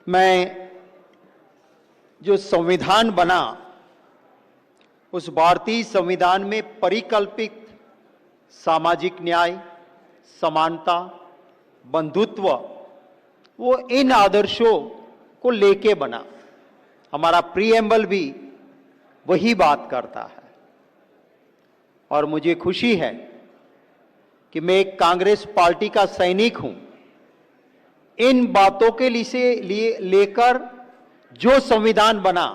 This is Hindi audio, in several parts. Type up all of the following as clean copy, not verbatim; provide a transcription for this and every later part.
मैं जो संविधान बना उस भारतीय संविधान में परिकल्पित सामाजिक न्याय, समानता, बंधुत्व, वो इन आदर्शों को लेके बना। हमारा प्रीएम्बल भी वही बात करता है और मुझे खुशी है कि मैं एक कांग्रेस पार्टी का सैनिक हूं। इन बातों के लिए लेकर जो संविधान बना,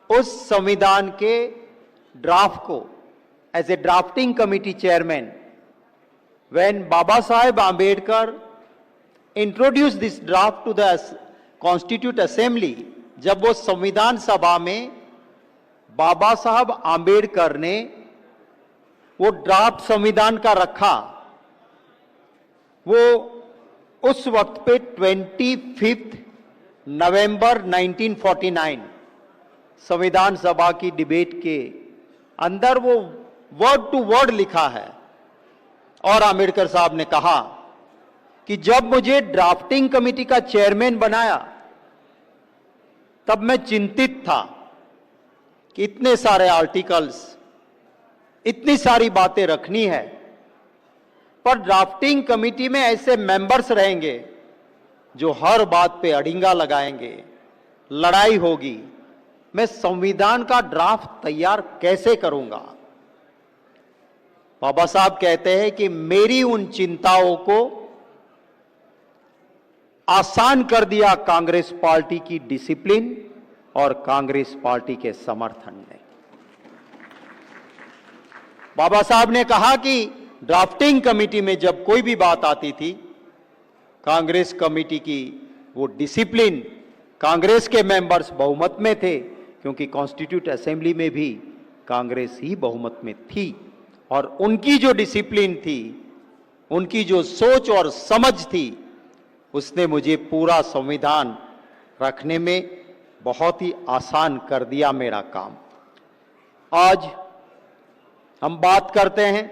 उस संविधान के ड्राफ्ट को as a drafting committee chairman, when Baba Saheb Ambedkar introduce this draft to the constitute assembly, जब वो संविधान सभा में बाबा साहब आंबेडकर ने वो ड्राफ्ट संविधान का रखा, वो उस वक्त पे 25 नवंबर 1949 संविधान सभा की डिबेट के अंदर वो वर्ड टू वर्ड लिखा है। और आंबेडकर साहब ने कहा कि जब मुझे ड्राफ्टिंग कमेटी का चेयरमैन बनाया तब मैं चिंतित था कि इतने सारे आर्टिकल्स, इतनी सारी बातें रखनी है, पर ड्राफ्टिंग कमेटी में ऐसे मेंबर्स रहेंगे जो हर बात पे अड़िंगा लगाएंगे, लड़ाई होगी, मैं संविधान का ड्राफ्ट तैयार कैसे करूंगा। बाबा साहब कहते हैं कि मेरी उन चिंताओं को आसान कर दिया कांग्रेस पार्टी की डिसिप्लिन और कांग्रेस पार्टी के समर्थन ने। बाबा साहब ने कहा कि ड्राफ्टिंग कमेटी में जब कोई भी बात आती थी, कांग्रेस कमेटी की वो डिसिप्लिन, कांग्रेस के मेंबर्स बहुमत में थे, क्योंकि कॉन्स्टिट्यूट असेंबली में भी कांग्रेस ही बहुमत में थी, और उनकी जो डिसिप्लिन थी, उनकी जो सोच और समझ थी, उसने मुझे पूरा संविधान रखने में बहुत ही आसान कर दिया मेरा काम। आज हम बात करते हैं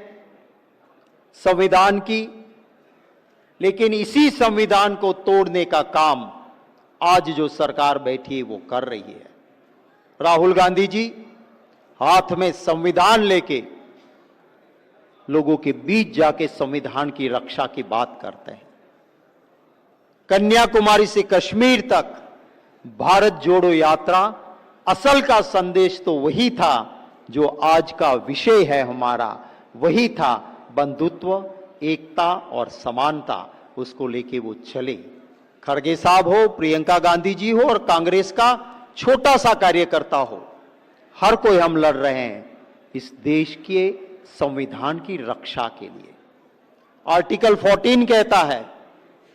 संविधान की, लेकिन इसी संविधान को तोड़ने का काम आज जो सरकार बैठी है वो कर रही है। राहुल गांधी जी हाथ में संविधान लेके लोगों के बीच जाके संविधान की रक्षा की बात करते हैं। कन्याकुमारी से कश्मीर तक भारत जोड़ो यात्रा, असल का संदेश तो वही था जो आज का विषय है हमारा, वही था बंधुत्व, एकता और समानता। उसको लेके वो चले। खड़गे साहब हो, प्रियंका गांधी जी हो और कांग्रेस का छोटा सा कार्यकर्ता हो, हर कोई हम लड़ रहे हैं इस देश के संविधान की रक्षा के लिए। आर्टिकल 14 कहता है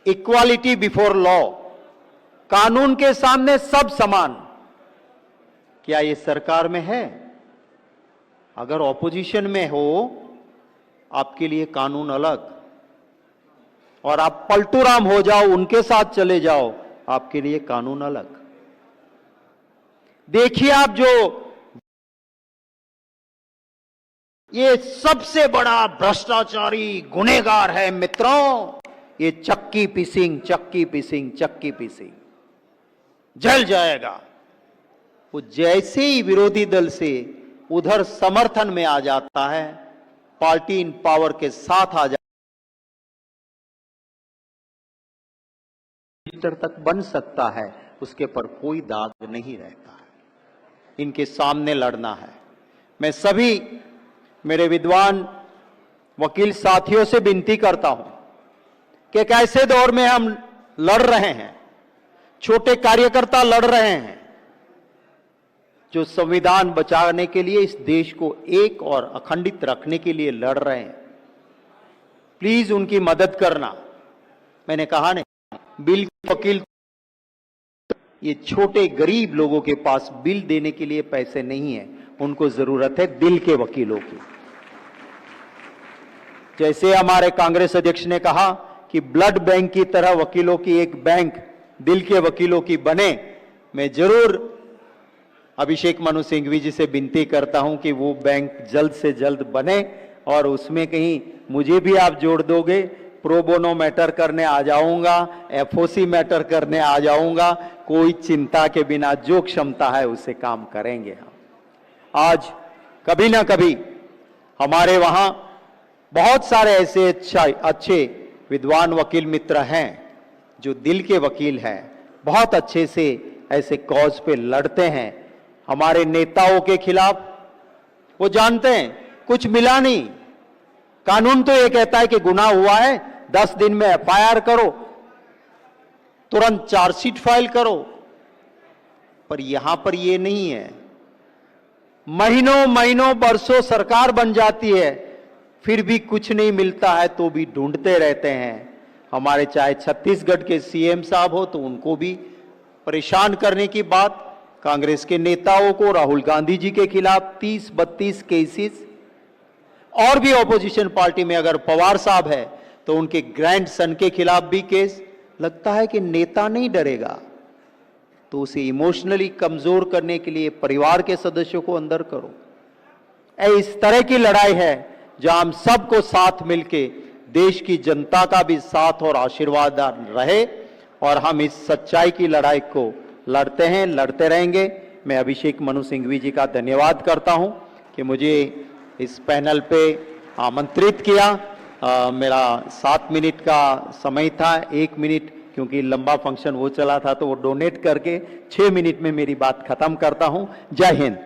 इक्वालिटी बिफोर लॉ, कानून के सामने सब समान। क्या ये सरकार में है? अगर ऑपोजिशन में हो, आपके लिए कानून अलग, और आप पलटूराम हो जाओ, उनके साथ चले जाओ, आपके लिए कानून अलग। देखिए आप जो ये सबसे बड़ा भ्रष्टाचारी गुनहगार है मित्रों, ये चक्की पिसिंग, चक्की पिसिंग, चक्की पिसिंग, जल जाएगा। वो जैसे ही विरोधी दल से उधर समर्थन में आ जाता है, पार्टी इन पावर के साथ आ जाता तक बन सकता है, उसके पर कोई दाग नहीं रहता है। इनके सामने लड़ना है। मैं सभी मेरे विद्वान वकील साथियों से विनती करता हूं कि एक ऐसे दौर में हम लड़ रहे हैं, छोटे कार्यकर्ता लड़ रहे हैं, जो संविधान बचाने के लिए, इस देश को एक और अखंडित रखने के लिए लड़ रहे हैं। प्लीज उनकी मदद करना। मैंने कहा नहीं, बिल वकील, ये छोटे गरीब लोगों के पास बिल देने के लिए पैसे नहीं है, उनको जरूरत है दिल के वकीलों की। जैसे हमारे कांग्रेस अध्यक्ष ने कहा कि ब्लड बैंक की तरह वकीलों की एक बैंक दिल के वकीलों की बने, मैं जरूर अभिषेक मनु सिंघवी जी से विनती करता हूं कि वो बैंक जल्द से जल्द बने, और उसमें कहीं मुझे भी आप जोड़ दोगे प्रोबोनो मैटर करने आ जाऊंगा, एफओसी मैटर करने आ जाऊंगा, कोई चिंता के बिना जो क्षमता है उसे काम करेंगे हम। आज कभी ना कभी हमारे वहां बहुत सारे ऐसे अच्छे विद्वान वकील मित्र हैं जो दिल के वकील हैं, बहुत अच्छे से ऐसे कॉज पे लड़ते हैं। हमारे नेताओं के खिलाफ वो जानते हैं कुछ मिला नहीं, कानून तो ये कहता है कि गुनाह हुआ है 10 दिन में एफआईआर करो, तुरंत चार्जशीट फाइल करो, पर यहां पर ये नहीं है। महीनों महीनों बरसों सरकार बन जाती है, फिर भी कुछ नहीं मिलता है तो भी ढूंढते रहते हैं। हमारे चाहे छत्तीसगढ़ के सीएम साहब हो तो उनको भी परेशान करने की बात, कांग्रेस के नेताओं को राहुल गांधी जी के खिलाफ 30-32 केसेस, और भी ऑपोजिशन पार्टी में अगर पवार साहब है तो उनके ग्रैंड सन के खिलाफ भी केस। लगता है कि नेता नहीं डरेगा तो उसे इमोशनली कमजोर करने के लिए परिवार के सदस्यों को अंदर करो। इस तरह की लड़ाई है जहां हम सबको साथ मिलके देश की जनता का भी साथ और आशीर्वाद रहे और हम इस सच्चाई की लड़ाई को लड़ते हैं, लड़ते रहेंगे। मैं अभिषेक मनु सिंघवी जी का धन्यवाद करता हूं कि मुझे इस पैनल पे आमंत्रित किया। मेरा 7 मिनट का समय था, 1 मिनट क्योंकि लंबा फंक्शन वो चला था तो वो डोनेट करके 6 मिनट में मेरी बात खत्म करता हूं। जय हिंद।